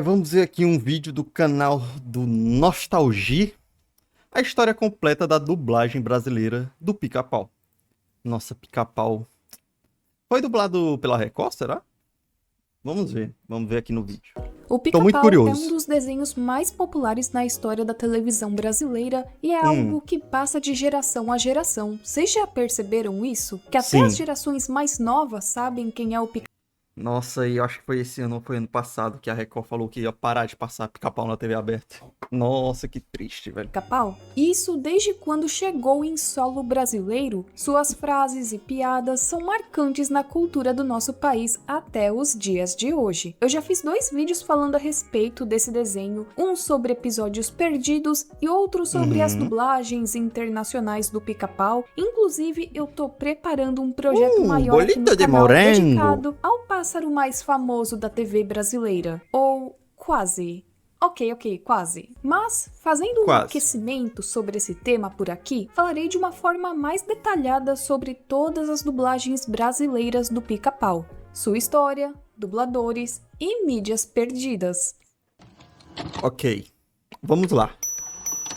Vamos ver aqui um vídeo do canal do Nostalgia, a história completa da dublagem brasileira do Pica-Pau. Nossa, Pica-Pau foi dublado pela Record, será? Vamos ver aqui no vídeo. O Tô muito Pica-Pau é curioso. um dos desenhos mais populares na história da televisão brasileira e é algo que passa de geração a geração. Vocês já perceberam isso? Que até Sim. as gerações mais novas sabem quem é o Pica-Pau. Nossa, e eu acho que foi esse ano ou foi ano passado que a Record falou que ia parar de passar Pica-Pau na TV aberta. Nossa, que triste, velho. Isso desde quando chegou em solo brasileiro, suas frases e piadas são marcantes na cultura do nosso país até os dias de hoje. Eu já fiz 2 vídeos falando a respeito desse desenho, um sobre episódios perdidos e outro sobre as dublagens internacionais do Pica-Pau. Inclusive, eu tô preparando um projeto maior aqui no bolito de canal morango. dedicado ao pássaro mais famoso da TV brasileira. Ou quase. Ok, quase. Mas, fazendo um aquecimento sobre esse tema por aqui, falarei de uma forma mais detalhada sobre todas as dublagens brasileiras do Pica-Pau, sua história, dubladores e mídias perdidas. Ok, vamos lá.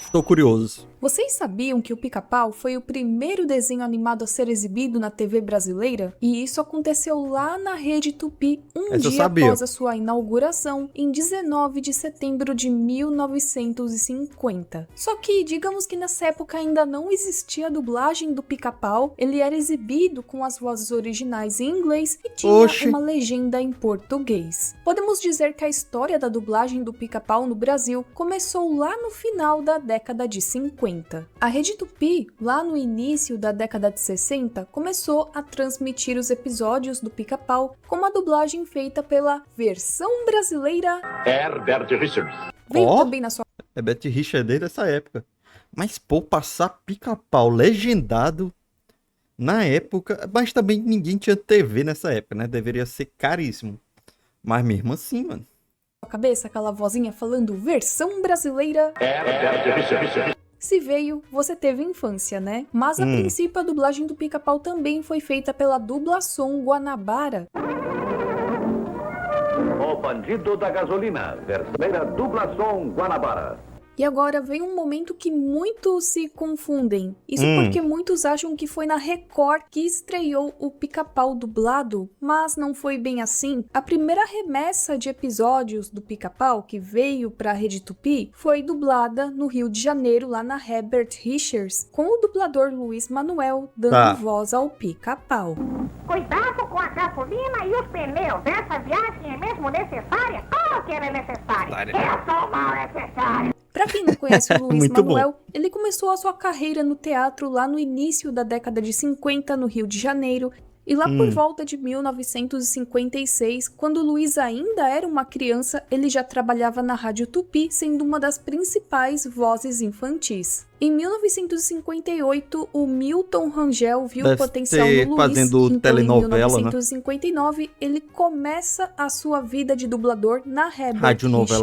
Estou curioso. Vocês sabiam que o Pica-Pau foi o primeiro desenho animado a ser exibido na TV brasileira? E isso aconteceu lá na Rede Tupi, dia após a sua inauguração, em 19 de setembro de 1950. Só que, digamos que nessa época ainda não existia a dublagem do Pica-Pau, ele era exibido com as vozes originais em inglês e tinha uma legenda em português. Podemos dizer que a história da dublagem do Pica-Pau no Brasil começou lá no final da década de 50. A Rede Tupi, lá no início da década de 60, começou a transmitir os episódios do Pica-Pau com uma dublagem feita pela versão brasileira Herbert Richards. Veio também na sua... Herbert Richards desde essa época. Mas, pô, passar Pica-Pau legendado na época... Mas também ninguém tinha TV nessa época, né? Deveria ser caríssimo. Mas mesmo assim, mano. Cabeça, aquela vozinha falando versão brasileira Herbert Richards. Se veio, você teve infância, né? Mas a princípio a dublagem do Pica-Pau também foi feita pela Dublação Guanabara. O Bandido da Gasolina, versão Dublação Guanabara. E agora vem um momento que muitos se confundem. Isso porque muitos acham que foi na Record que estreou o Pica-Pau dublado, mas não foi bem assim. A primeira remessa de episódios do Pica-Pau que veio para a Rede Tupi foi dublada no Rio de Janeiro, lá na Herbert Richards, com o dublador Luiz Manuel dando voz ao Pica-Pau. Cuidado com a gasolina e os pneus. Essa viagem é mesmo necessária? Claro que ela é necessária. Eu sou mal necessário. Pra quem não conhece o Luiz Manuel, ele começou a sua carreira no teatro lá no início da década de 50 no Rio de Janeiro, e lá por volta de 1956, quando Luiz ainda era uma criança, ele já trabalhava na Rádio Tupi, sendo uma das principais vozes infantis. Em 1958, o Milton Rangel viu o potencial no Luiz, então em 1959 ele começa a sua vida de dublador na Herbert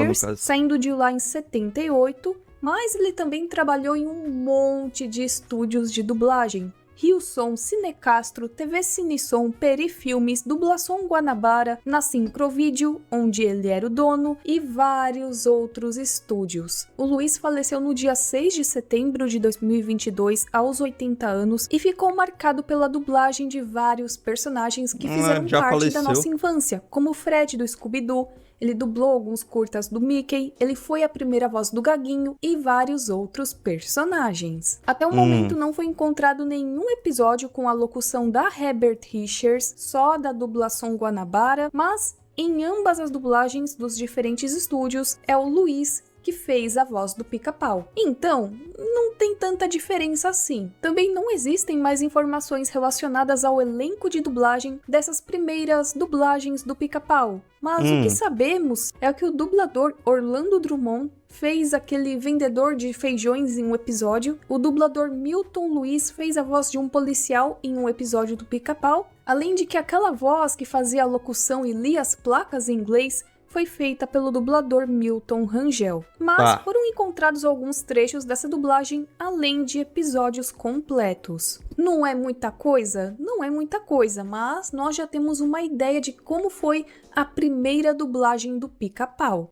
Richards, saindo de lá em 78, mas ele também trabalhou em um monte de estúdios de dublagem. Rio Som, Cinecastro, TV Cinesom, Perifilmes, Dublação Guanabara, na Sincrovídeo, onde ele era o dono, e vários outros estúdios. O Luiz faleceu no dia 6 de setembro de 2022, aos 80 anos, e ficou marcado pela dublagem de vários personagens que fizeram parte da nossa infância, como o Fred do Scooby-Doo. Ele dublou alguns curtas do Mickey, ele foi a primeira voz do Gaguinho e vários outros personagens. Até o momento não foi encontrado nenhum episódio com a locução da Herbert Richards, só da Dublação Guanabara, mas em ambas as dublagens dos diferentes estúdios é o Luiz que fez a voz do Pica-Pau. Então, não tem tanta diferença assim. Também não existem mais informações relacionadas ao elenco de dublagem dessas primeiras dublagens do Pica-Pau. Mas o que sabemos é que o dublador Orlando Drummond fez aquele vendedor de feijões em um episódio, o dublador Milton Luiz fez a voz de um policial em um episódio do Pica-Pau, além de que aquela voz que fazia a locução e lia as placas em inglês foi feita pelo dublador Milton Rangel, mas foram encontrados alguns trechos dessa dublagem além de episódios completos. Não é muita coisa? Não é muita coisa, mas nós já temos uma ideia de como foi a primeira dublagem do Pica-Pau.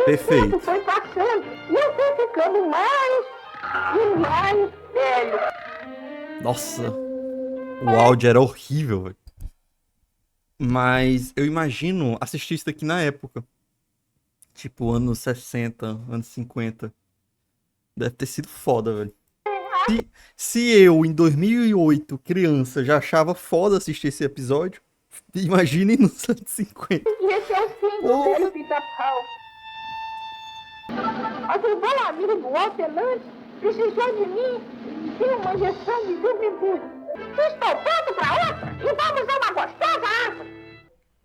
Perfeito. O tempo foi passando e eu fui ficando mais e mais velho. Nossa, o áudio era horrível, velho. Mas eu imagino assistir isso aqui na época. Tipo, anos 60, anos 50. Deve ter sido foda, velho. Se eu, em 2008, criança, já achava foda assistir esse episódio, imagine nos anos 50. E esse é o fim do velho Pica-Pau. Mas o bom amigo do Walter Lance precisou de mim e deu uma injeção de juventude. Estou pronto para outra e vamos a uma gostosa árvore.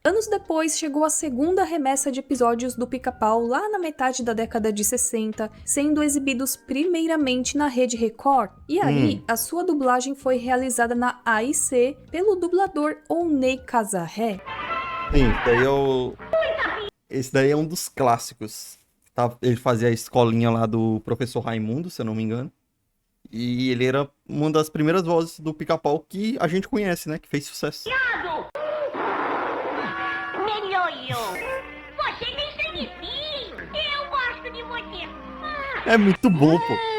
Anos depois, chegou a segunda remessa de episódios do Pica-Pau lá na metade da década de 60, sendo exibidos primeiramente na Rede Record. E aí, a sua dublagem foi realizada na AIC pelo dublador Oney Casarré. Sim, esse daí é um dos clássicos. Ele fazia a escolinha lá do professor Raimundo, se eu não me engano. E ele era uma das primeiras vozes do Pica-Pau que a gente conhece, né? Que fez sucesso. Você nem de mim. Eu gosto de você. É muito bom, pô.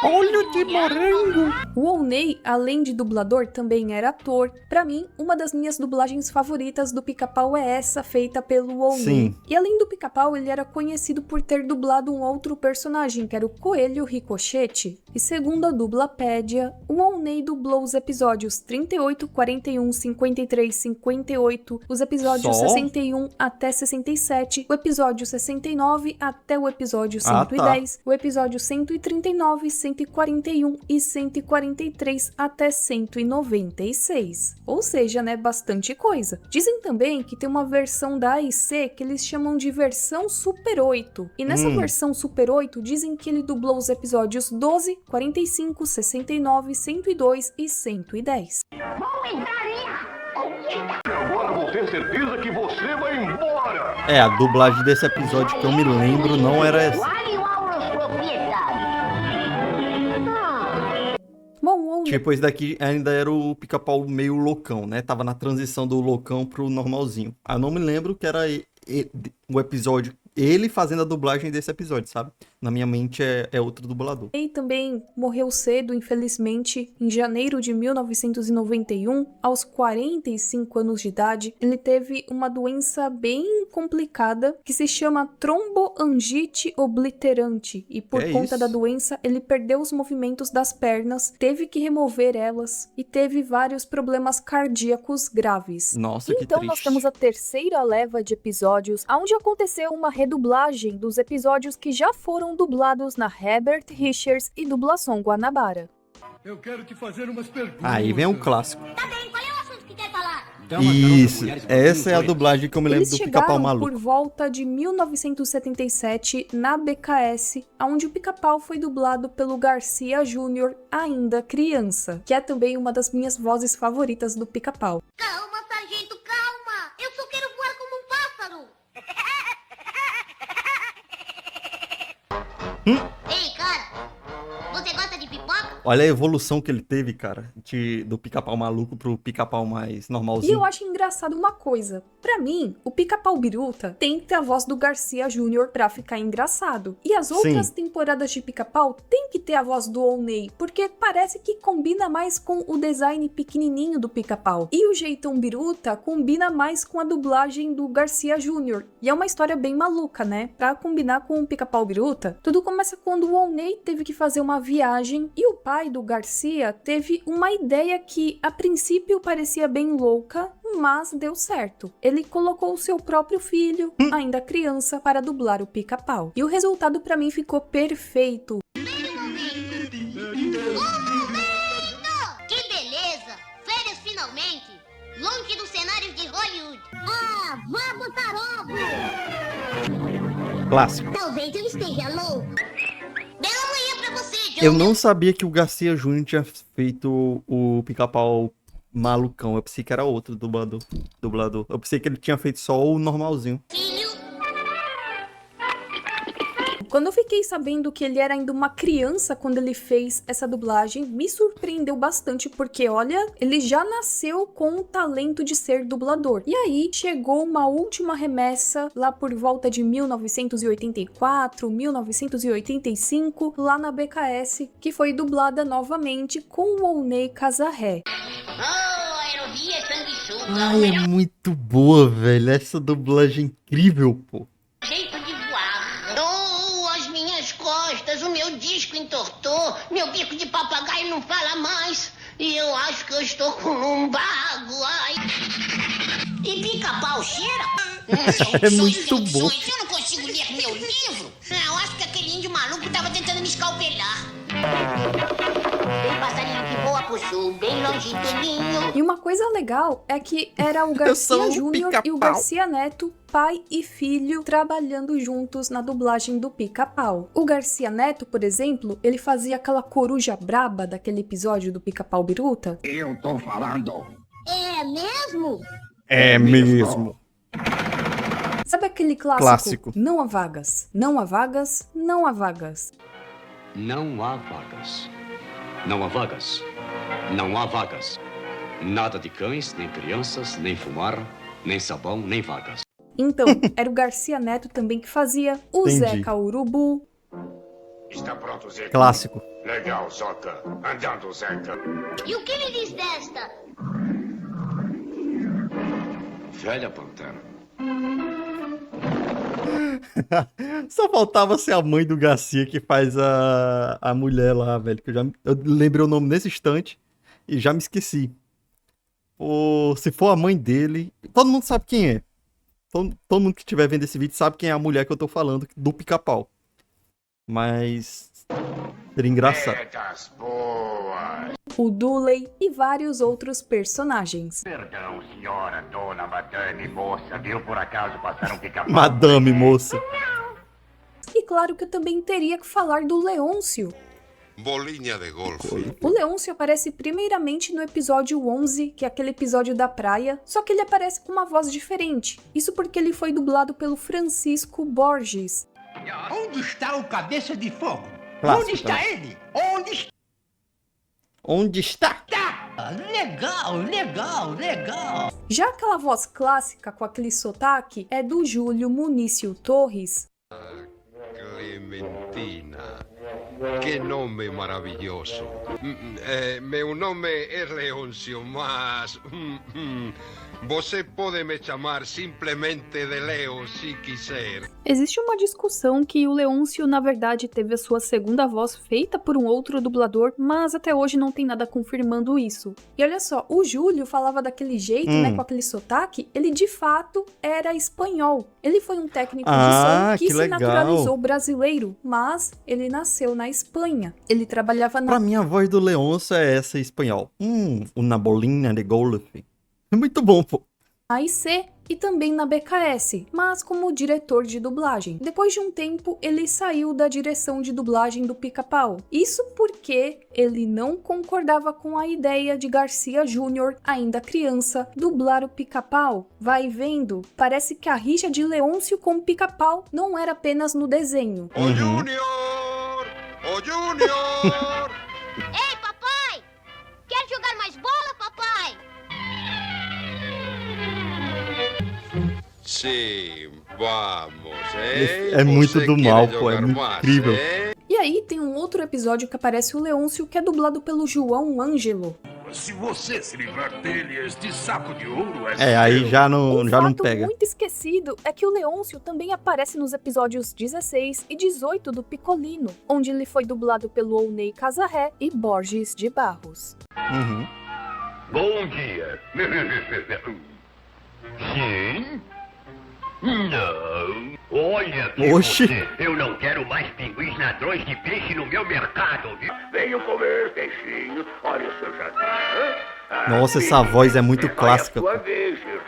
Olho de morango. O Oney, além de dublador, também era ator. Pra mim, uma das minhas dublagens favoritas do Pica-Pau é essa, feita pelo Oney. Sim. E além do Pica-Pau, ele era conhecido por ter dublado um outro personagem, que era o Coelho Ricochete. E segundo a Dublapédia, o Oney dublou os episódios 38, 41, 53, 58, os episódios 61 até 67, o episódio 69 até o episódio 110, o episódio 139, 141 e 143 até 196. Ou seja, né, bastante coisa. Dizem também que tem uma versão da AIC que eles chamam de versão Super 8. E nessa versão Super 8, dizem que ele dublou os episódios 12, 45, 69, 102 e 110. Agora vou ter certeza que você vai embora. É, a dublagem desse episódio que eu me lembro não era essa. Bom, Tipo, esse daqui ainda era o Pica-Pau meio loucão, né? Tava na transição do loucão pro normalzinho. Eu não me lembro que era o episódio, ele fazendo a dublagem desse episódio, sabe? Na minha mente é outro dublador. Ele também morreu cedo, infelizmente, em janeiro de 1991, aos 45 anos de idade. Ele teve uma doença bem complicada que se chama tromboangite obliterante. E por conta da doença, ele perdeu os movimentos das pernas, teve que remover elas e teve vários problemas cardíacos graves. Nossa, que Então triste. nós temos a terceira leva de episódios, onde aconteceu uma redublagem dos episódios que já foram dublados na Herbert Richards e Dublação Guanabara. Eu quero te fazer umas perguntas. Aí vem um clássico. Tá bem, qual é o assunto que quer falar? Isso, essa é a dublagem que eu me lembro Eles do Pica-Pau chegaram Maluco. por volta de 1977 na BKS, onde o Pica-Pau foi dublado pelo Garcia Júnior, ainda criança, que é também uma das minhas vozes favoritas do Pica-Pau. Calma, sargento, calma. Eu só quero voar como um pássaro. Ei, cara, você gosta de pipoca? Olha a evolução que ele teve, cara, do Pica-Pau Maluco pro Pica-Pau mais E normalzinho. eu acho engraçado uma coisa. Pra mim, o Pica-Pau Biruta tem que ter a voz do Garcia Júnior pra ficar engraçado. E as outras temporadas de Pica-Pau tem que ter a voz do Oney, porque parece que combina mais com o design pequenininho do Pica-Pau. E o jeitão Biruta combina mais com a dublagem do Garcia Júnior. E é uma história bem maluca, né? Pra combinar com o Pica-Pau Biruta, tudo começa quando o Oney teve que fazer uma viagem e o pai do Garcia teve uma ideia que a princípio parecia bem louca, mas deu certo. Ele colocou o seu próprio filho, ainda criança, para dublar o Pica-Pau. E o resultado pra mim ficou perfeito. Que beleza! Férias finalmente! Longe dos cenários de Hollywood! Ah, vamos, tarobo! Clássico. Talvez eu esteja louco! Bela manhã pra você, John! Eu não sabia que o Garcia Júnior tinha feito o Pica-Pau malucão. Eu pensei que era outro dublador. Eu pensei que ele tinha feito só o normalzinho. Quando eu fiquei sabendo que ele era ainda uma criança quando ele fez essa dublagem, me surpreendeu bastante, porque olha, ele já nasceu com o talento de ser dublador. E aí chegou uma última remessa lá por volta de 1984, 1985, lá na BKS, que foi dublada novamente com o Oney Casarré. Ai, é muito boa, velho. Essa dublagem incrível, pô. O meu disco entortou, meu bico de papagaio não fala mais, e eu acho que eu estou com lumbago, ai. E pica-pau cheira? É muito bom. Eu não consigo ler meu livro? Eu acho que aquele índio maluco estava tentando me escalpelar. Tem passarinho que voa pro sul, bem longe do ninho. E uma coisa legal é que era o Garcia Júnior e o Garcia Neto, pai e filho, trabalhando juntos na dublagem do Pica-Pau. O Garcia Neto, por exemplo, ele fazia aquela coruja braba daquele episódio do Pica-Pau Biruta. Eu tô falando. É mesmo? É mesmo. Sabe aquele clássico? Não há vagas, não há vagas, não há vagas. Não há vagas. Não há vagas. Não há vagas. Nada de cães, nem crianças, nem fumar, nem sabão, nem vagas. Então, era o Garcia Neto também que fazia, o Entendi. Zeca Urubu. Está pronto, Zeca? Clássico. Legal, Zoca. Andando, Zeca. E o que ele diz desta? Velha pantera. Só faltava ser a mãe do Garcia que faz a mulher lá, velho. Que eu lembrei o nome nesse instante e já me esqueci. Ou se for a mãe dele, todo mundo sabe quem é. Todo mundo que estiver vendo esse vídeo sabe quem é a mulher que eu tô falando, do Pica-Pau. Mas seria engraçado. Das boas. O Dooley e vários outros personagens. Perdão, senhora, dona, madame, moça, viu por acaso passar um pica-pau? Madame, moça. E claro que eu também teria que falar do Leôncio. Bolinha de golfe. O Leôncio aparece primeiramente no episódio 11, que é aquele episódio da praia, só que ele aparece com uma voz diferente. Isso porque ele foi dublado pelo Francisco Borges. Onde está o cabeça de fogo? Clássico, Onde está clássico. ele? Onde está? Onde está? Legal, legal, legal. Já aquela voz clássica com aquele sotaque é do Júlio Munício Torres. Clementina. Que nome maravilhoso. Meu nome é Leôncio, mas você pode me chamar simplesmente de Leo se quiser. Existe uma discussão que o Leôncio, na verdade, teve a sua segunda voz feita por um outro dublador, mas até hoje não tem nada confirmando isso. E olha só, o Júlio falava daquele jeito, né, com aquele sotaque, ele de fato era espanhol. Ele foi um técnico de som que se legal. naturalizou brasileiro, mas ele nasceu na Espanha. Ele trabalhava na... Pra mim, a voz do Leôncio é essa em espanhol. Uma bolinha de golfe. Muito bom, pô. AIC e também na BKS, mas como diretor de dublagem. Depois de um tempo, ele saiu da direção de dublagem do Pica-Pau. Isso porque ele não concordava com a ideia de Garcia Júnior, ainda criança, dublar o Pica-Pau. Vai vendo, parece que a rixa de Leôncio com o Pica-Pau não era apenas no desenho. Ô Júnior! Ô Júnior! Ei, papai! Quer jogar mais bola, papai? Sim, vamos, hein? É muito Você do quer mal, pô, jogar é muito mais, incrível. hein? E aí tem um outro episódio que aparece o Leôncio, que é dublado pelo João Ângelo. Se você se livrar dele, este saco de ouro Aí já não Fato pega. muito esquecido é que o Leôncio também aparece nos episódios 16 e 18 do Picolino, onde ele foi dublado pelo Oney Casarré e Borges de Barros. Bom dia. Sim? Não. Olha aqui, Oxi. você. Eu não quero mais pinguins ladrões de peixe no meu mercado, viu? Venham comer, peixinho. Olha o seu jantar. Nossa, essa voz é muito clássica, pô.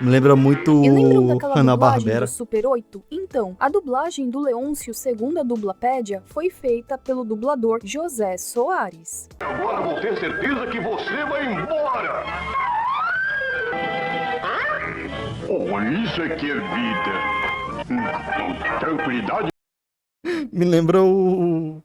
Me lembra muito E lembram daquela dublagem Hanna-Barbera. do Super 8? Então, a dublagem do Leôncio, segundo a Dublapédia, foi feita pelo dublador José Soares. Agora vou ter certeza que você vai embora. Oh, isso é que é vida. Tranquilidade Me lembra o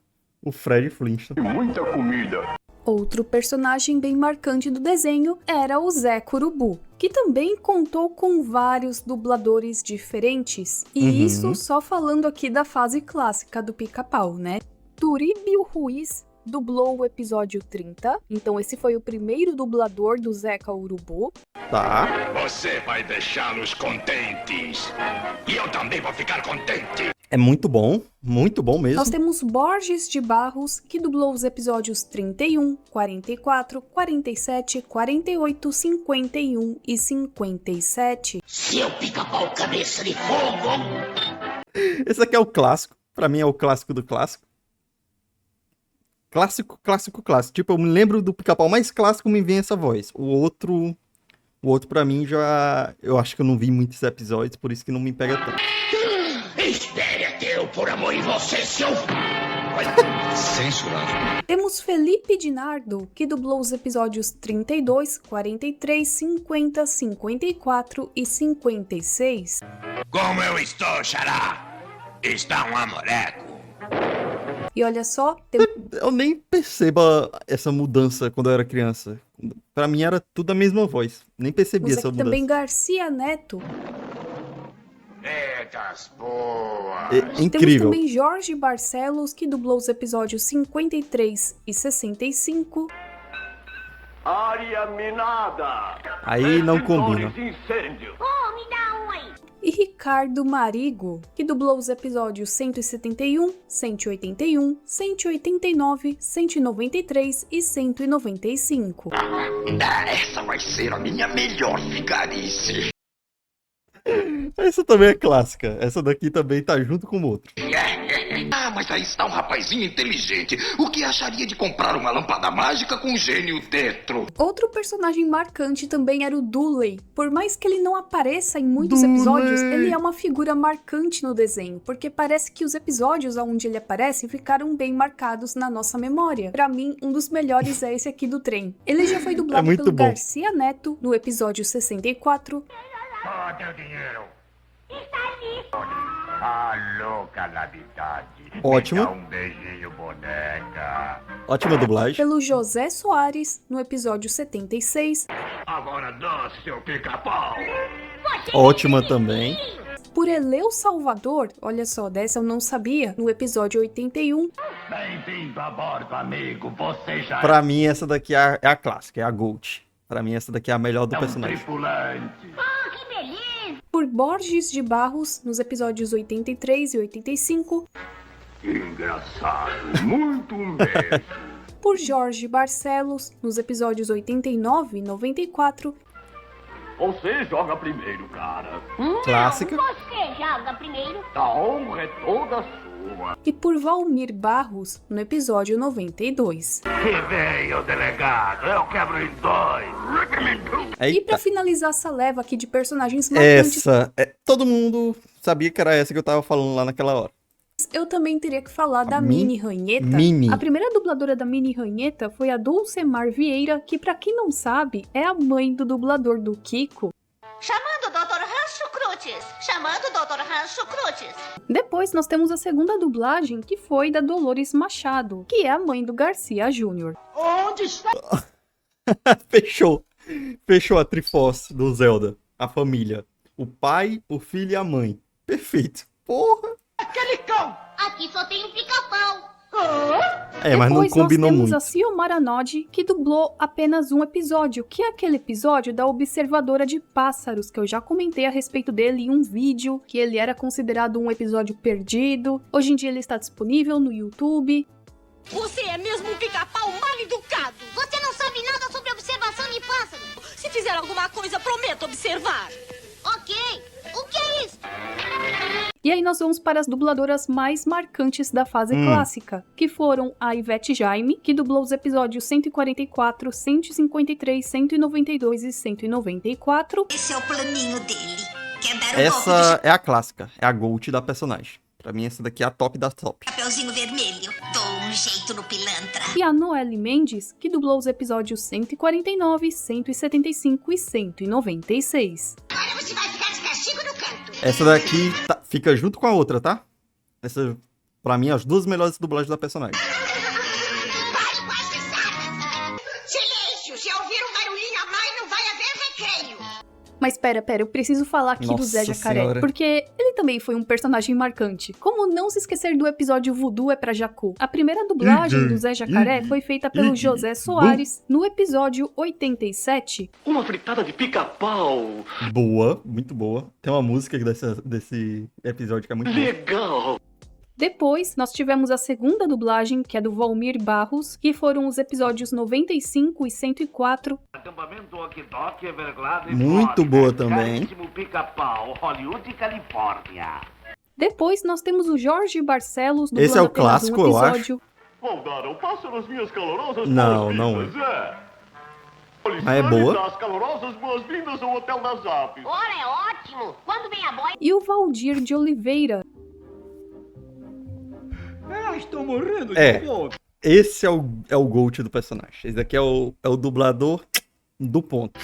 Fred Flintstone. e muita comida. Outro personagem bem marcante do desenho era o Zé Curubu, que também contou com vários dubladores diferentes. E isso só falando aqui da fase clássica do Pica-Pau, né? Turíbio Ruiz dublou o episódio 30, então esse foi o primeiro dublador do Zeca Urubu. Tá. Você vai deixá-los contentes. E eu também vou ficar contente. É muito bom mesmo. Nós temos Borges de Barros, que dublou os episódios 31, 44, 47, 48, 51 e 57. Seu pica-pau cabeça de fogo! Esse aqui é o clássico. Pra mim é o clássico do clássico. Clássico. Tipo, eu me lembro do Pica-Pau mais clássico, me vem essa voz. O outro pra mim já... Eu acho que eu não vi muitos episódios, por isso que não me pega tanto. Espere até eu pôr a mão em você, seu... Censurado. Temos Felipe Dinardo, que dublou os episódios 32, 43, 50, 54 e 56. Como eu estou, Xará? Está um amoreco. E olha só, Eu nem percebo essa mudança quando eu era criança. Pra mim era tudo a mesma voz. Nem percebi temos essa aqui mudança. também Garcia Neto. Etas boas. É Temos incrível. também Jorge Barcelos, que dublou os episódios 53 e 65. Área minada. Aí não combina. Incêndio. Oh, me dá um aí. E Ricardo Marigo, que dublou os episódios 171, 181, 189, 193 e 195. Essa vai ser a minha melhor vigarice. Essa também é clássica. Essa daqui também tá junto com o outro. Mas aí está um rapazinho inteligente. O que acharia de comprar uma lâmpada mágica com um gênio dentro? Outro personagem marcante também era o Dooley. Por mais que ele não apareça em muitos Dooley. episódios, ele é uma figura marcante no desenho, porque parece que os episódios onde ele aparece ficaram bem marcados na nossa memória. Pra mim, um dos melhores é esse aqui do trem. Ele já foi dublado muito pelo bom. Garcia Neto no episódio 64. Só teu dinheiro. Está ali. Alô, calamidade. Ótimo. Me dá um beijinho, boneca. Ótima dublagem. Pelo José Soares no episódio 76. Agora dança, seu pica-pau. Ótima também. Por Eleu Salvador, olha só, dessa eu não sabia, no episódio 81. Bem-vindo a bordo, amigo. Você já Pra mim, essa daqui é a clássica, é a Gold. Pra mim, essa daqui é a melhor do é um personagem. tripulante. Oh, que beleza. Por Borges de Barros, nos episódios 83 e 85. Engraçado, muito mesmo. Por Jorge Barcelos, nos episódios 89 e 94. Você joga primeiro, cara. Clássica. Você joga primeiro. A honra é toda sua. E por Valmir Barros, no episódio 92. Que vem, o delegado. Eu quebro em dois. E pra Eita. finalizar essa leva aqui de personagens marcantes, Todo mundo sabia que era essa que eu tava falando lá naquela hora. eu também teria que falar da Mi- Mini Ranheta. Mini. A primeira dubladora da Mini Ranheta foi a Dulcemar Vieira, que pra quem não sabe, é a mãe do dublador do Kiko. Chamando o Dr. Rancho Crutes! Chamando o Dr. Rancho Crutes! Depois nós temos a segunda dublagem, que foi da Dolores Machado, que é a mãe do Garcia Júnior. Onde está? Fechou a Triforce do Zelda. A família. O pai, o filho e a mãe. Perfeito. Porra. Aquele cão! Aqui só tem um pica-pau! Mas não Depois combinou nós temos muito. a Ciomara Nodi, que dublou apenas um episódio, que é aquele episódio da observadora de pássaros, que eu já comentei a respeito dele em um vídeo, que ele era considerado um episódio perdido. Hoje em dia ele está disponível no YouTube. Você é mesmo um pica-pau mal educado! Você não sabe nada sobre observação de pássaros! Se fizer alguma coisa, prometo observar! Ok! O que é isso? E aí nós vamos para as dubladoras mais marcantes da fase clássica, que foram a Ivete Jaime, que dublou os episódios 144, 153, 192 e 194. Esse é o planinho dele. Quer dar Essa é a clássica. É a Gold da personagem. Pra mim, essa daqui é a top da top. chapeuzinho vermelho. Dou um jeito no pilantra. E a Noelle Mendes, que dublou os episódios 149, 175 e 196. Agora você vai ficar de Essa daqui fica junto com a outra, tá? Essa, pra mim, as duas melhores dublagens da personagem. Silêncio! Se ouvir um barulhinho a mais, não vai haver recreio. Mas pera, eu preciso falar aqui do Zé Nossa Jacaré, Senhora. porque ele também foi um personagem marcante. Como não se esquecer do episódio Voodoo é pra Jacu? A primeira dublagem do Zé Jacaré foi feita pelo José Soares no episódio 87. Uma fritada de pica-pau. Boa, muito boa. Tem uma música desse episódio que é muito boa. Legal. Depois, nós tivemos a segunda dublagem, que é do Valmir Barros, que foram os episódios 95 e 104. Acampamento Okidok, Everglades, Muito boa também. Pica-Pau, Hollywood, Califórnia. Depois, nós temos o Jorge Barcelos, Esse é o dublando apenas clássico, eu acho. Vou dar um passo nas minhas calorosas Não, boas-vindas, não. é. Mas é boa. As calorosas boas-vindas ao Hotel das Aves. Ora, é ótimo. Quando vem a boia... e o Valdir de Oliveira. Estou morrendo É. Esse é o GOAT do personagem. Esse daqui é o dublador do ponto.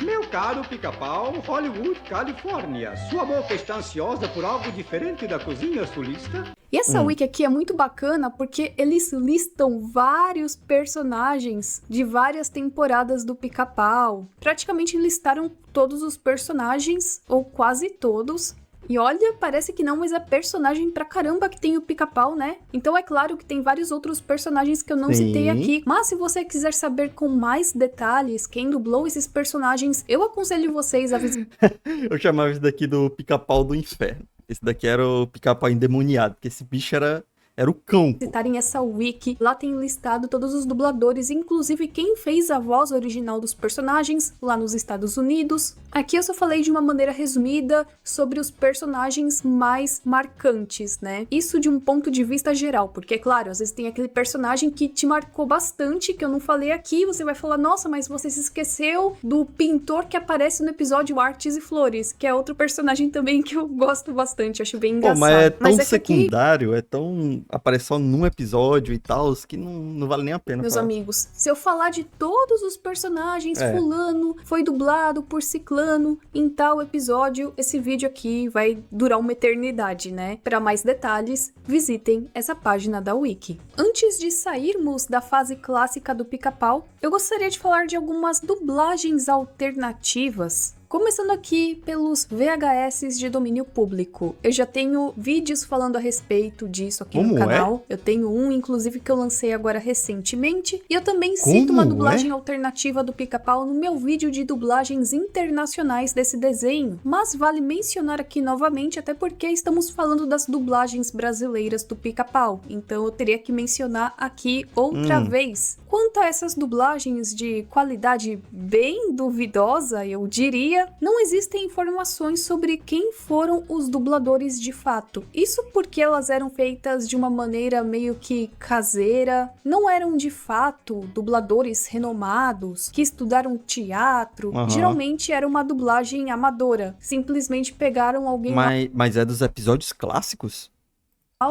Meu caro Pica-Pau, Hollywood, Califórnia. Sua boca está ansiosa por algo diferente da cozinha sulista? E essa wiki aqui é muito bacana porque eles listam vários personagens de várias temporadas do Pica-Pau. Praticamente listaram todos os personagens, ou quase todos. E olha, parece que não, mas é personagem pra caramba que tem o Pica-Pau, né? Então é claro que tem vários outros personagens que eu não citei aqui. Mas se você quiser saber com mais detalhes quem dublou esses personagens, eu aconselho vocês a visitar Eu chamava esse daqui do Pica-Pau do Inferno. Esse daqui era o Pica-Pau endemoniado, porque esse bicho era o cão. visitarem essa wiki. Lá tem listado todos os dubladores, inclusive quem fez a voz original dos personagens lá nos Estados Unidos. Aqui eu só falei de uma maneira resumida sobre os personagens mais marcantes, né? Isso de um ponto de vista geral, porque, claro, às vezes tem aquele personagem que te marcou bastante, que eu não falei aqui, você vai falar, nossa, mas você se esqueceu do pintor que aparece no episódio Artes e Flores, que é outro personagem também que eu gosto bastante, acho bem engraçado. Pô, mas é tão que aqui, secundário, é tão... aparece só num episódio e tal, que não vale nem a pena meus falar. amigos, se eu falar de todos os personagens, fulano foi dublado por ciclano em tal episódio, esse vídeo aqui vai durar uma eternidade, né? Para mais detalhes, visitem essa página da Wiki. Antes de sairmos da fase clássica do Pica-Pau, eu gostaria de falar de algumas dublagens alternativas. Começando aqui pelos VHS de domínio público. Eu já tenho vídeos falando a respeito disso aqui no canal. Eu tenho um, inclusive, que eu lancei agora recentemente. E eu também cito uma dublagem alternativa do Pica-Pau no meu vídeo de dublagens internacionais desse desenho. Mas vale mencionar aqui novamente, até porque estamos falando das dublagens brasileiras do Pica-Pau. Então eu teria que mencionar aqui outra vez. Quanto a essas dublagens de qualidade bem duvidosa, eu diria, não existem informações sobre quem foram os dubladores de fato. Isso porque elas eram feitas de uma maneira meio que caseira, não eram de fato dubladores renomados, que estudaram teatro, geralmente era uma dublagem amadora, simplesmente pegaram alguém Mas é dos episódios clássicos?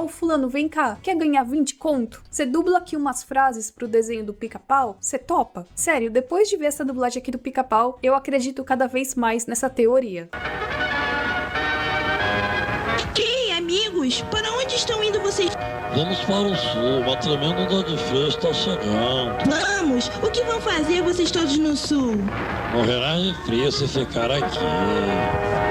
fulano, vem cá, quer ganhar 20 conto? Você dubla aqui umas frases pro desenho do Pica-Pau? Você topa? Sério, depois de ver essa dublagem aqui do Pica-Pau, eu acredito cada vez mais nessa teoria. Ei, amigos, para onde estão indo vocês? Vamos para o sul, uma tremenda onda de frio está chegando. Vamos! O que vão fazer vocês todos no sul? Morrerá de frio se ficar aqui.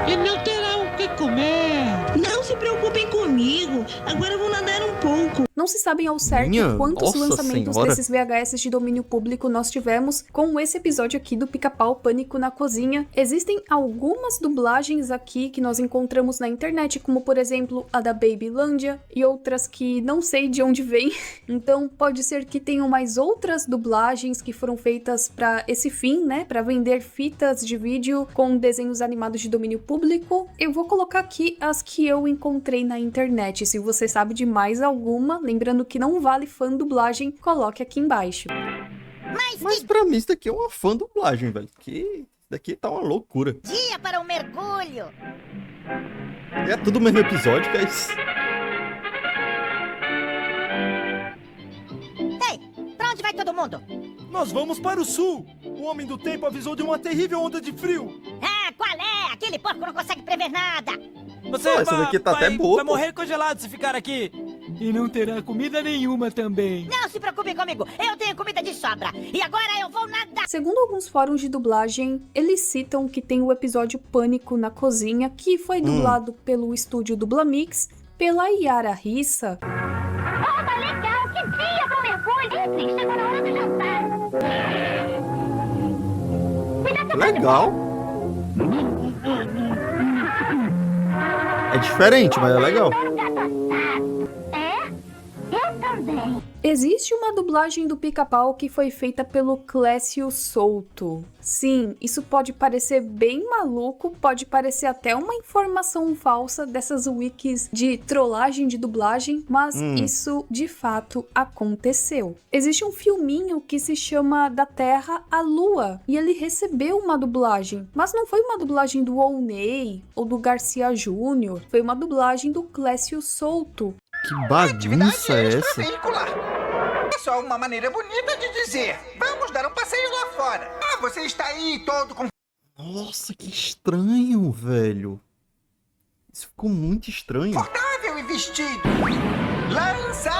E não terá o que comer. Não se preocupem comigo, agora vou nadar um pouco. Não se sabem ao certo quantos lançamentos desses VHS de domínio público nós tivemos com esse episódio aqui do Pica-Pau Pânico na Cozinha. Existem algumas dublagens aqui que nós encontramos na internet, como por exemplo a da Babylândia e outras que não sei de onde vem. Então pode ser que tenham mais outras dublagens que foram feitas para esse fim, né? Para vender fitas de vídeo com desenhos animados de domínio público. Eu vou colocar aqui as que eu encontrei na internet. Se você sabe de mais alguma, lembrando que não vale fã dublagem, coloque aqui embaixo. Mas pra mim isso daqui é uma fã dublagem, velho. Isso daqui tá uma loucura. Dia para um mergulho. É tudo o mesmo episódio, que é isso. Ei, pra onde vai todo mundo? Nós vamos para o sul. O Homem do Tempo avisou de uma terrível onda de frio. Ah, qual é? Aquele porco não consegue prever nada. Você essa daqui tá até boa, vai pô. morrer congelado se ficar aqui. E não terá comida nenhuma também. Não se preocupe comigo, eu tenho comida de sobra. E agora eu vou nadar. Segundo alguns fóruns de dublagem, eles citam que tem o episódio Pânico na Cozinha, que foi dublado pelo estúdio Dublamix, pela Yara Rissa. Oba, legal! Que dia pro mergulho! Entre, chegou na hora do jantar. Legal. É diferente, mas é legal. Eu também. Existe uma dublagem do Pica-Pau que foi feita pelo Clécio Souto. Sim, isso pode parecer bem maluco, pode parecer até uma informação falsa dessas wikis de trollagem de dublagem, mas isso de fato aconteceu. Existe um filminho que se chama Da Terra à Lua e ele recebeu uma dublagem, mas não foi uma dublagem do Owney ou do Garcia Júnior, foi uma dublagem do Clécio Souto. Que bagunça é essa? É só uma maneira bonita de dizer: vamos dar um passeio lá fora. Ah, você está aí todo com... Nossa, que estranho, velho. Isso ficou muito estranho. Confortável e vestido. Lança!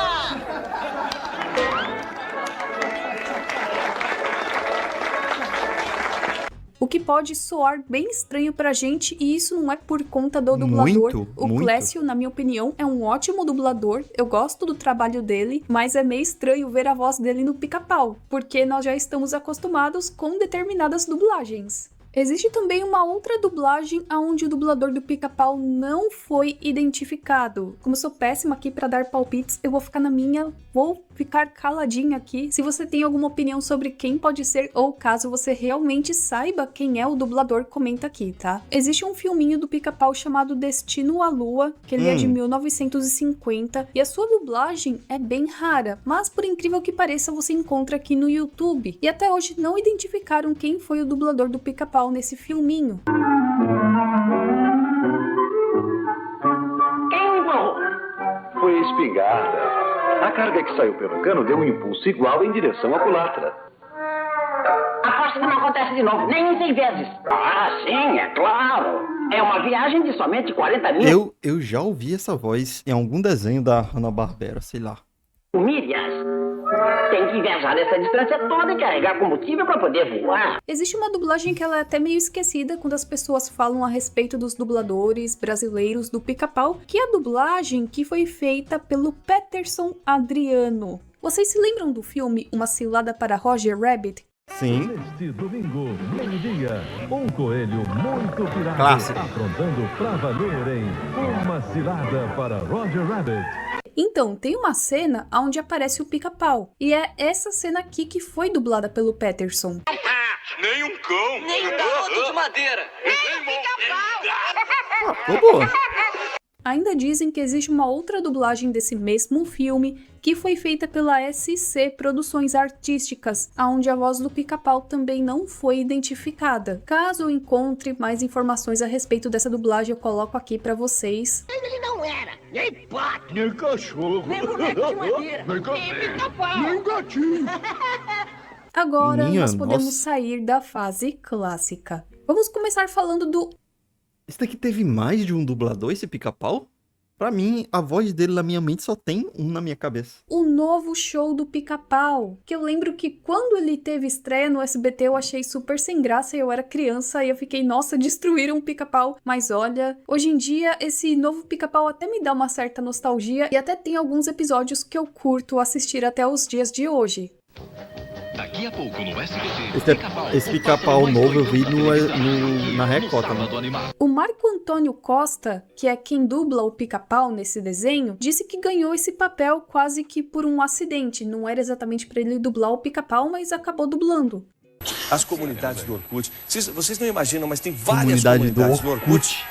O que pode soar bem estranho pra gente, e isso não é por conta do dublador. O Clécio, na minha opinião, é um ótimo dublador, eu gosto do trabalho dele, mas é meio estranho ver a voz dele no Pica-Pau, porque nós já estamos acostumados com determinadas dublagens. Existe também uma outra dublagem onde o dublador do Pica-Pau não foi identificado. Como eu sou péssima aqui pra dar palpites, eu vou ficar na minha, vou ficar caladinha aqui. Se você tem alguma opinião sobre quem pode ser, ou caso você realmente saiba quem é o dublador, comenta aqui, tá? Existe um filminho do Pica-Pau chamado Destino à Lua, que ele é de 1950, e a sua dublagem é bem rara, mas por incrível que pareça, você encontra aqui no YouTube. E até hoje não identificaram quem foi o dublador do Pica-Pau nesse filminho. Quem empurrou? Foi a espingarda. A carga que saiu pelo cano deu um impulso igual em direção à culatra. Aposto que não acontece de novo, nem 100 vezes. Ah, sim, é claro. É uma viagem de somente 40 mil. Eu já ouvi essa voz em algum desenho da Hanna-Barbera, sei lá. Milhas. Tem que viajar nessa distância toda e carregar combustível para poder voar. Existe uma dublagem que ela é até meio esquecida quando as pessoas falam a respeito dos dubladores brasileiros do Pica-Pau, que é a dublagem que foi feita pelo Peterson Adriano. Vocês se lembram do filme Uma Cilada para Roger Rabbit? Sim. Neste domingo, meio-dia, um coelho muito pirata Clássico. aprontando pra valer em Uma Cilada para Roger Rabbit. Então, tem uma cena onde aparece o Pica-Pau, e é essa cena aqui que foi dublada pelo Peterson. Nem um cão. Nem um garoto de madeira. Nem um pica-pau. Tô boa. Ainda dizem que existe uma outra dublagem desse mesmo filme que foi feita pela SC Produções Artísticas, onde a voz do Pica-Pau também não foi identificada. Caso eu encontre mais informações a respeito dessa dublagem, eu coloco aqui pra vocês. Ele não era nem pato, Nem cachorro. nem boneco de madeira, nem pica-pau. Nem gatinho. Agora Minha nós podemos nossa. sair da fase clássica. Vamos começar falando do... Esse daqui teve mais de um dublador, esse Pica-Pau? Pra mim, a voz dele na minha mente só tem um na minha cabeça. O novo show do Pica-Pau, que eu lembro que quando ele teve estreia no SBT eu achei super sem graça e eu era criança e eu fiquei, nossa, destruíram o Pica-Pau. Mas olha, hoje em dia esse novo Pica-Pau até me dá uma certa nostalgia e até tem alguns episódios que eu curto assistir até os dias de hoje. Daqui a pouco no SBT. Esse Pica-Pau novo eu vi na Record também. O Marco Antônio Costa, que é quem dubla o Pica-Pau nesse desenho, disse que ganhou esse papel quase que por um acidente. Não era exatamente para ele dublar o Pica-Pau, mas acabou dublando. As comunidades do Orkut, vocês não imaginam, mas tem várias Comunidade do comunidades no Orkut.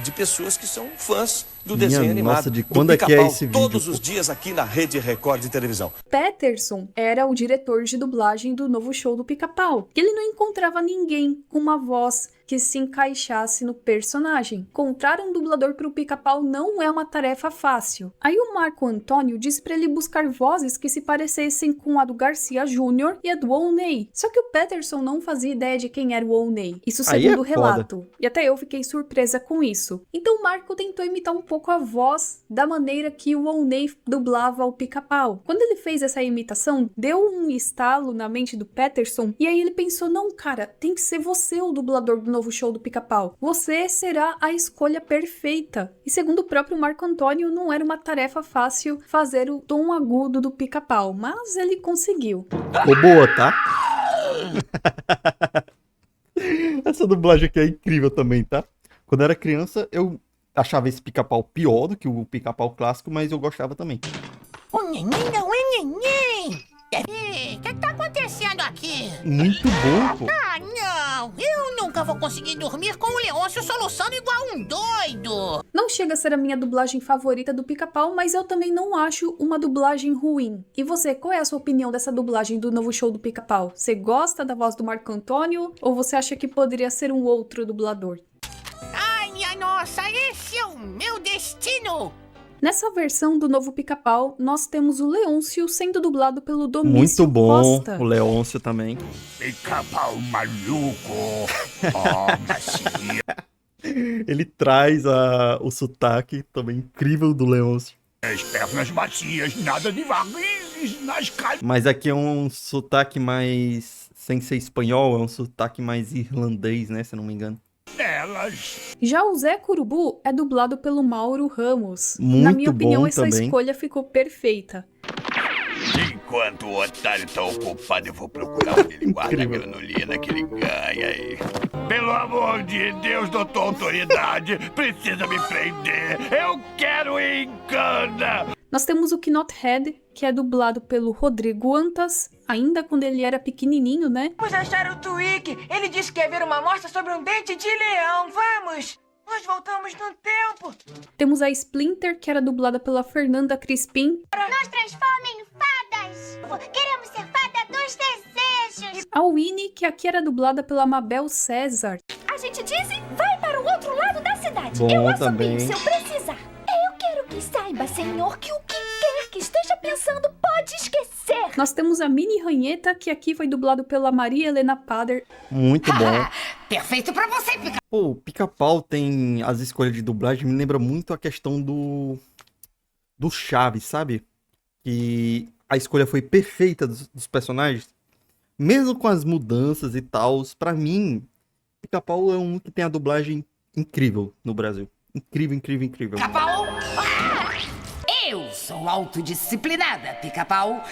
de pessoas que são fãs do desenho animado. Nossa, de do quando é que é Pica-Pau, esse vídeo? todos os dias aqui na Rede Record de televisão. Peterson era o diretor de dublagem do novo show do Pica-Pau. Ele não encontrava ninguém com uma voz que se encaixasse no personagem. Encontrar um dublador para o Pica-Pau não é uma tarefa fácil. Aí o Marco Antônio disse para ele buscar vozes que se parecessem com a do Garcia Júnior e a do Oney. Só que o Peterson não fazia ideia de quem era o Oney. Isso segundo o relato. E até eu fiquei surpresa com isso. Então o Marco tentou imitar um pouco a voz da maneira que o Oney dublava o Pica-Pau. Quando ele fez essa imitação, deu um estalo na mente do Peterson e aí ele pensou, não, cara, tem que ser você o dublador do novo show do Pica-Pau. Você será a escolha perfeita. E segundo o próprio Marco Antônio, não era uma tarefa fácil fazer o tom agudo do Pica-Pau, mas ele conseguiu. Ficou boa, tá? Essa dublagem aqui é incrível também, tá? Quando eu era criança, eu achava esse Pica-Pau pior do que o Pica-Pau clássico, mas eu gostava também. O que tá acontecendo aqui? Muito bom, pô. Ah, não! Eu nunca vou conseguir dormir com o Leôncio soluçando igual um doido! Não chega a ser a minha dublagem favorita do Pica-Pau, mas eu também não acho uma dublagem ruim. E você, qual é a sua opinião dessa dublagem do novo show do Pica-Pau? Você gosta da voz do Marco Antônio ou você acha que poderia ser um outro dublador? Ai, minha nossa, esse é o meu destino! Nessa versão do novo Pica-Pau, nós temos o Leôncio sendo dublado pelo Domício Muito bom, Costa. O Leôncio também. Pica-Pau maluco! Oh, macia! Ele traz o sotaque também incrível do Leôncio. As pernas macias, nada de varizes nas calças. Mas aqui é um sotaque mais, sem ser espanhol, é um sotaque mais irlandês, né, se não me engano. Já o Zé Curubu é dublado pelo Mauro Ramos. Muito Na minha opinião, bom essa também. escolha ficou perfeita. Enquanto o otário tá ocupado, eu vou procurar onde ele guarda a granulina que ele ganha aí. Pelo amor de Deus, doutor Autoridade, precisa me prender. Eu quero ir em cana. Nós temos o Knothead, que é dublado pelo Rodrigo Antas, ainda quando ele era pequenininho, né? Vamos achar o Twig. Ele disse que ia ver uma amostra sobre um dente de leão. Vamos! Nós voltamos no tempo. Temos a Splinter, que era dublada pela Fernanda Crispim. Nos transforma em fadas. Queremos ser fada dos desejos. A Winnie, que aqui era dublada pela Mabel César. A gente diz e vai para o outro lado da cidade. Bom Eu assobio também. se eu precisar. Eu quero que saiba, senhor, que o que quer que esteja pensando pode esquecer. Nós temos a Mini Ranheta, que aqui foi dublado pela Maria Helena Pader. Muito bom. Perfeito pra você, Pica-Pau! Pô, o Pica-Pau tem as escolhas de dublagem, me lembra muito a questão do Chaves, sabe? Que a escolha foi perfeita dos personagens, mesmo com as mudanças e tal. Pra mim, Pica-Pau é um que tem a dublagem incrível no Brasil. Incrível, incrível, incrível. Pica-Pau! Eu sou autodisciplinada, Pica-Pau.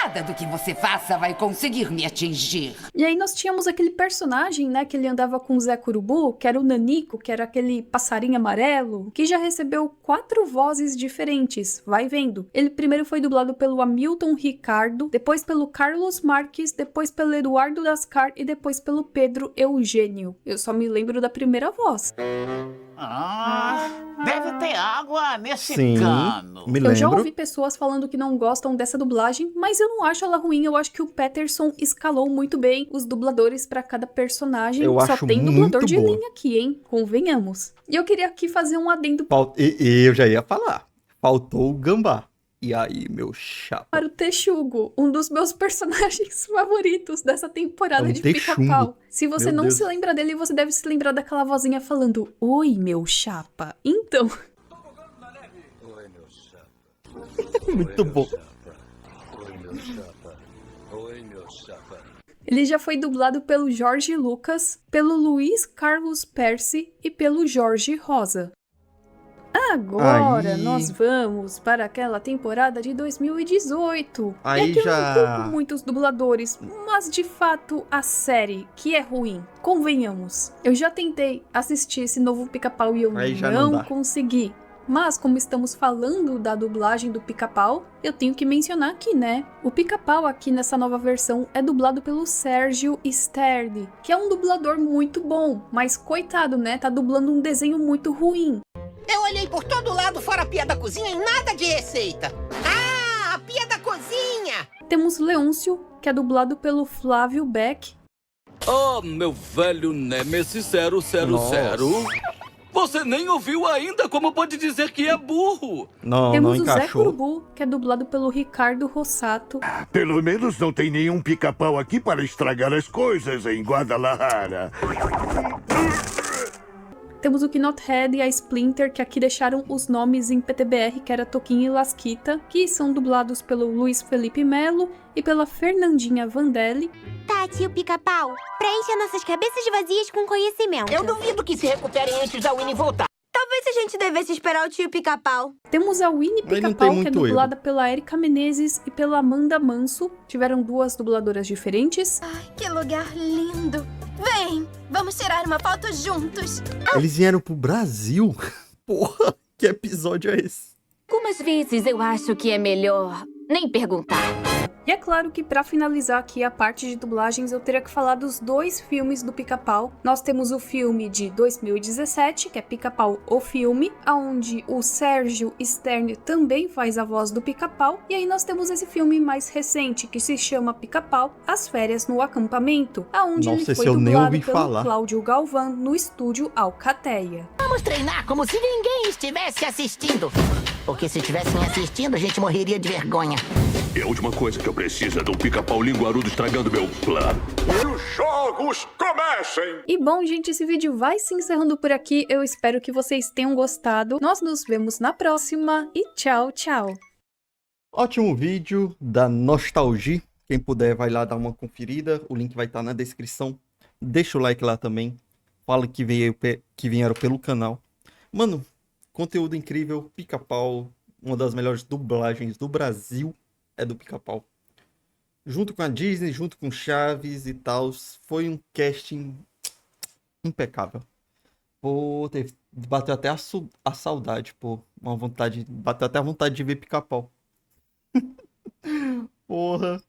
Nada do que você faça vai conseguir me atingir. E aí nós tínhamos aquele personagem, né, que ele andava com o Zé Curubu, que era o Nanico, que era aquele passarinho amarelo, que já recebeu 4 vozes diferentes, vai vendo. Ele primeiro foi dublado pelo Hamilton Ricardo, depois pelo Carlos Marques, depois pelo Eduardo Dascar e depois pelo Pedro Eugênio. Eu só me lembro da primeira voz. Deve ter água nesse Sim, cano. me Eu já lembro. ouvi pessoas falando que não gostam dessa dublagem, mas eu não acho ela ruim. Eu acho que o Peterson escalou muito bem os dubladores pra cada personagem. Eu Só acho tem dublador muito de boa. linha aqui, hein? Convenhamos. E eu queria aqui fazer um adendo Eu já ia falar. Faltou o Gambá. E aí, meu chapa? para o Texugo, um dos meus personagens favoritos dessa temporada É um de Texugo. Pica-Pau. Se você Meu não Deus. se lembra dele, você deve se lembrar daquela vozinha falando: Oi, meu chapa. Então, Oi, meu chapa. Muito bom. Oi, meu chapa. Oi, meu chapa. ele já foi dublado pelo Jorge Lucas, pelo Luiz Carlos Percy e pelo Jorge Rosa. Agora Aí. nós vamos para aquela temporada de 2018. Aí é que já- eu não culpo muitos dubladores, mas de fato a série, que é ruim, convenhamos. Eu já tentei assistir esse novo Pica-Pau e eu Aí já não não dá. consegui. Mas como estamos falando da dublagem do Pica-Pau, eu tenho que mencionar aqui, né? O Pica-Pau aqui nessa nova versão é dublado pelo Sérgio Sterdi, que é um dublador muito bom, mas coitado, né? Tá dublando um desenho muito ruim. Eu olhei por todo lado fora a pia da cozinha e nada de receita. Ah, a pia da cozinha! Temos Leôncio, que é dublado pelo Flávio Beck. Oh, meu velho Nemesis 000. Você nem ouviu ainda, como pode dizer que é burro? Temos o Zé Curubu, que é dublado pelo Ricardo Rossato. Pelo menos não tem nenhum pica-pau aqui para estragar as coisas em Guadalajara. Temos o Knothead e a Splinter, que aqui deixaram os nomes em PTBR, que era Toquinho e Lasquita, que são dublados pelo Luiz Felipe Melo e pela Fernandinha Vandelli. Tá, tio Pica-Pau, preencha nossas cabeças vazias com conhecimento. Eu duvido que se recuperem antes da Winnie voltar. Talvez a gente devesse esperar o tio Pica-Pau. Temos a Winnie Pica-Pau, que é dublada pela Erika Menezes e pela Amanda Manso. Tiveram duas dubladoras diferentes. Ai, que lugar lindo. Vem, vamos tirar uma foto juntos. Eles vieram pro Brasil? Porra, que episódio é esse? Algumas vezes eu acho que é melhor nem perguntar. E é claro que pra finalizar aqui a parte de dublagens eu teria que falar dos dois filmes do Pica-Pau. Nós temos o filme de 2017, que é Pica-Pau o Filme, onde o Sérgio Stern também faz a voz do Pica-Pau. E aí nós temos esse filme mais recente, que se chama Pica-Pau, As Férias no Acampamento, onde ele foi dublado pelo Cláudio Galvão no estúdio Alcateia. Vamos treinar como se ninguém estivesse assistindo. Porque se estivessem assistindo, a gente morreria de vergonha. E a última coisa que eu preciso é de um pica-pau linguarudo estragando meu plano. E os jogos comecem! E bom, gente, esse vídeo vai se encerrando por aqui. Eu espero que vocês tenham gostado. Nós nos vemos na próxima e tchau, tchau! Ótimo vídeo da Nostalgia. Quem puder vai lá dar uma conferida. O link vai estar na descrição. Deixa o like lá também. Fala que vieram pelo canal. Mano, conteúdo incrível. Pica-Pau, uma das melhores dublagens do Brasil é do Pica-Pau. Junto com a Disney, junto com Chaves e tal. Foi um casting impecável. Pô, bateu até a saudade, pô. Bateu até a vontade de ver Pica-Pau. Porra.